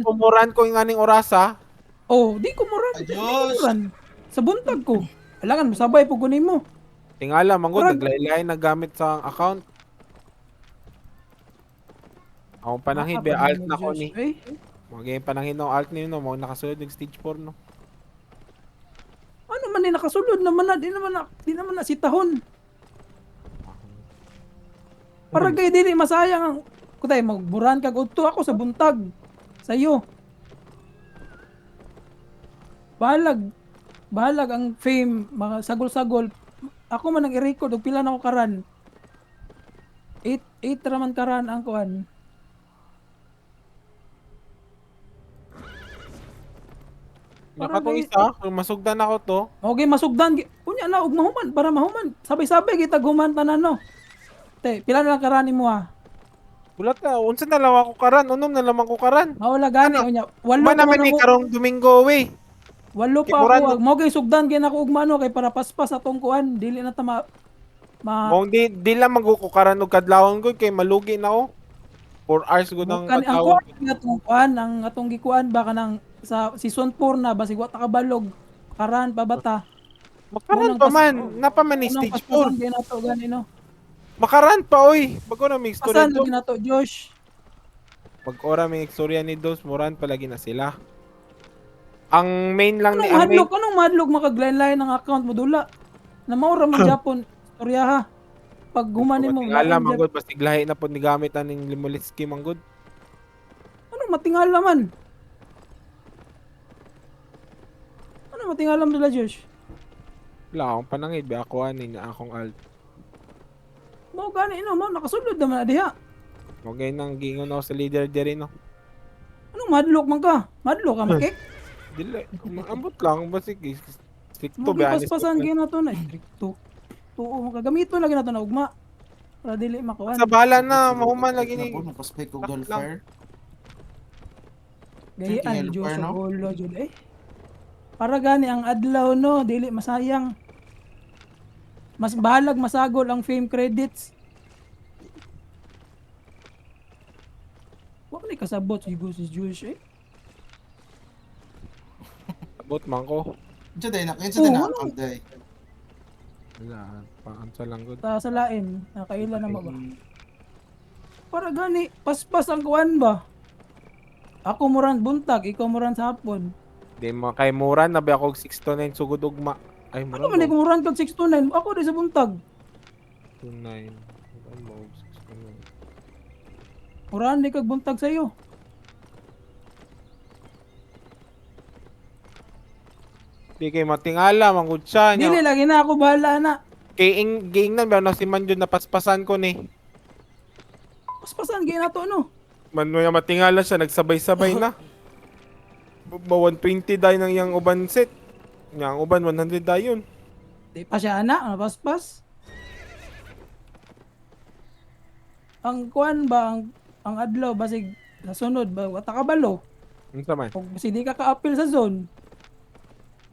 Kumuran ko yung aning orasa. Oh, di ko muran, di ko Adios! muran. Sa buntag ko. Kailangan masabay po kunin mo. Tingala, manggod, Murag, naglaylay na gamit sa account. Akong panangin, be, pa alt naman na ko Diyos. ni. Eh, Magiging panangin ng alt niyo, no? Mga nakasunod ng stage 4, no? ano man nakasulod naman na, di naman na sitahon. Para kay dili masayang ang kutay magburan kag udto ako sa buntag. Sayo. Balag, balag ang fame, mga sagol-sagol. Ako man ang i-record og pila na ako karan. 8 raman karan ang kuan. Para Nakatong kay isa, kung masugdan ako to. okay masugdan unya na og mahuman para mahuman. Sabay-sabay kita guman tanan no. Te, pila na lang karan mo ah. Bulat na, unsa na lang ako karan, unom na lamang ko karan. Maula gani Ano? unya. Walo Uma pa man namin ni ako. karong Domingo, we. Walo pa Kimuran, ako. Mo kay sugdan kay nako ug mano kay para paspas atong kuan. Dili na ta ma mong di lang magkukukaran og kadlawon ko kay malugi na ako. 4 hours ko ng bukan ang kadlawon. kuan nga atong kuan ang atong gikuan ba kanang sa season 4 na basig wa ta kabalog. Karan pa bata. Makaran pa man, napaman ni Unang stage paspasan 4. kay nato gani no. Makaran pa oy. Bago na may istorya Pasan do. lagi nato Josh. Pag ora may istorya ni Dos, muran palagi na sila. Ang main lang ni Anong ang main madlok? Anong madlok makaglain-lain ng account mo dula? Na maura man Japon. Storya ha. Pag gumanin mo, tingala lain Jap. manggod basta iglahi na pod ni gamit aning Limolitsky manggod. Anong matingala man? Anong matingala mo dula Josh? Wala akong panangid ba ako ani na akong alt. Mo gani no, mo nakasulod naman na diha. Okay nang gingon ako sa leader diri no. Anong madlok man ka? Madlok ka makik? Dili, ambot lang basta stricto Mo ba ani gipaspasan gyud nato na stricto. Tuo mo kagamito lagi nato na ugma. Para dili makuan. sa bala na mahuman lagi ni. Napon, makaspike og Lang. Dolfire. Gayaan Drinking Diyos helper, sa no? gulo jud eh. Para gani ang adlaw no, dili masayang. Mas bahalag masagol ang fame credits. Wa ni kasabot si Josh eh. Abot man ko. Diyan day na, kinsa din na ano? account day. Wala, paansa lang gud. Sa lain, nakaila na ba? Para gani, paspas ang kuan ba? Ako moran buntag, ikaw moran sa hapon. Di mo kay muran na ba ako 629 sugod ugma. Ay Ako muran man mo. ko moran kag 629, ako di sa buntag. 29. Muran mo 629. Moran di kag buntag sayo. Di kay matingala manggod siya Dili nya. lagi na ako bahala na. Kay giingnan ba na si Manjud na paspasan ko ni. Paspasan gyud nato no. Manoy matingala siya nagsabay-sabay na. 120 day nang yang uban set. Yang uban 100 dayon. Di pa siya ana, paspas. Ang kuan ba ang adlaw basig sa sunod ba wata ka balo. Unsa man? Kung basi di ka ka-appeal sa zone.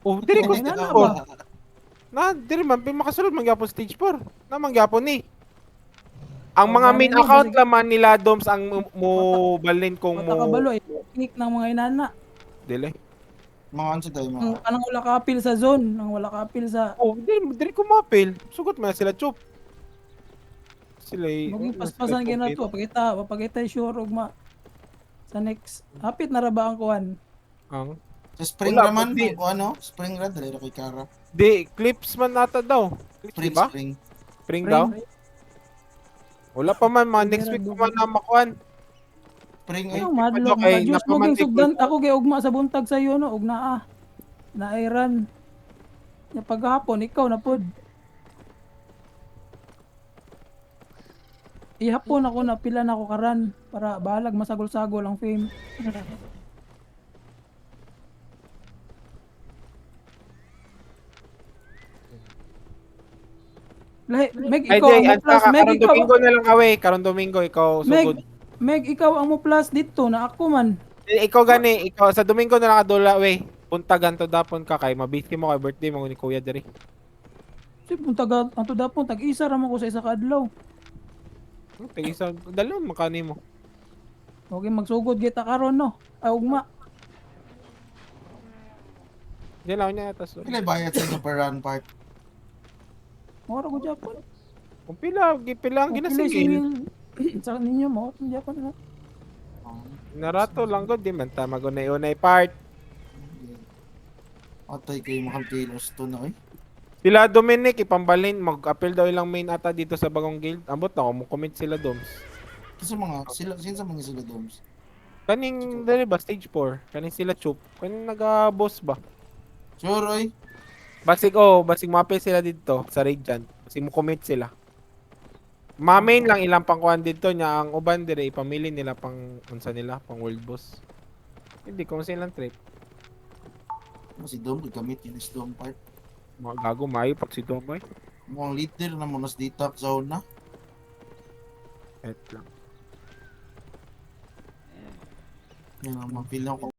Oh, diri ko Okay na stage na 4. ba? Na, diri man makasulod man gyapon stage 4. Na man gyapon ni. Ang mga gani main na, account basig- laman nila Doms ang mo balin kong Wata ka balo mo eh. Click ng mga inana. dili. Mga ano day Ang mga. kanang wala ka-appeal sa zone, ang wala ka-appeal sa Oh, diri ko mapil. Sugot man sila chop. Sila maging paspasan gyud nato papakita sure og sa next. Hapit na ra ba ang kuan? Ang Sa spring Wala, raman, puti. o ano? Spring rad, dali ra kay Kara. di clips man nata daw. Clips Spring, ba? spring. Spring daw. Wala pa man, mga next week pa man na makuan. Spring Ano ay. madlok Okay, ka Diyos mo napamantig ging sugdan ako kay ugma sa buntag sa iyo no ug naa. Nairan. Ya paghapon ikaw na pod. Ihapon ako na pila na ako karan para balag masagol-sagol ang fame. Lahi, Meg, Ay, ikaw di, ang mo plus. Meg, karon ikaw, Domingo na lang away. Karon Domingo, ikaw Meg, sugod. Meg, ikaw ang mo plus dito na ako man. Ikaw gani, ikaw sa Domingo na lang adula away. Puntagan to dapon ka kay mabisi mo kay birthday mo ni Kuya diri. Sige, puntaga, ang tudapon, tag-isa raman ko sa isa ka adlaw. Tigisa dalon makani mo. Okay, magsugod kita karon no. Ay ugma. Diyan lang niya tas. Pila bayad sa inyo per run part. Mora ko Japan. Kung pila ang Kung ginasingil. sa ninyo mo, kung Japan na. Narato lang gud di man ta magunay-unay part. Atay kayo makalkilos to na eh. Sila Dominic ipambalin mag-appeal daw ilang main ata dito sa bagong guild. Ambot na mo comment sila Doms. Kasi sinsa mga sila doms. Kaning dali ba stage 4? Kaning sila Chup. Kaning naga-boss ba? Sure, oy. Basig ma-appeal sila dito sa Radiant. Basig mo commit sila. Ma-main lang ilang pangkuhan dito niya ang uban dire ipamili nila pang unsa nila pang world boss. Hindi kung silang trip. Si Dom, gamit yun is Dom part. Mga gago mayo pag si Domoy. Mukhang leader na mo nas detox zone na. Et lang. Yan ang mga feel ko.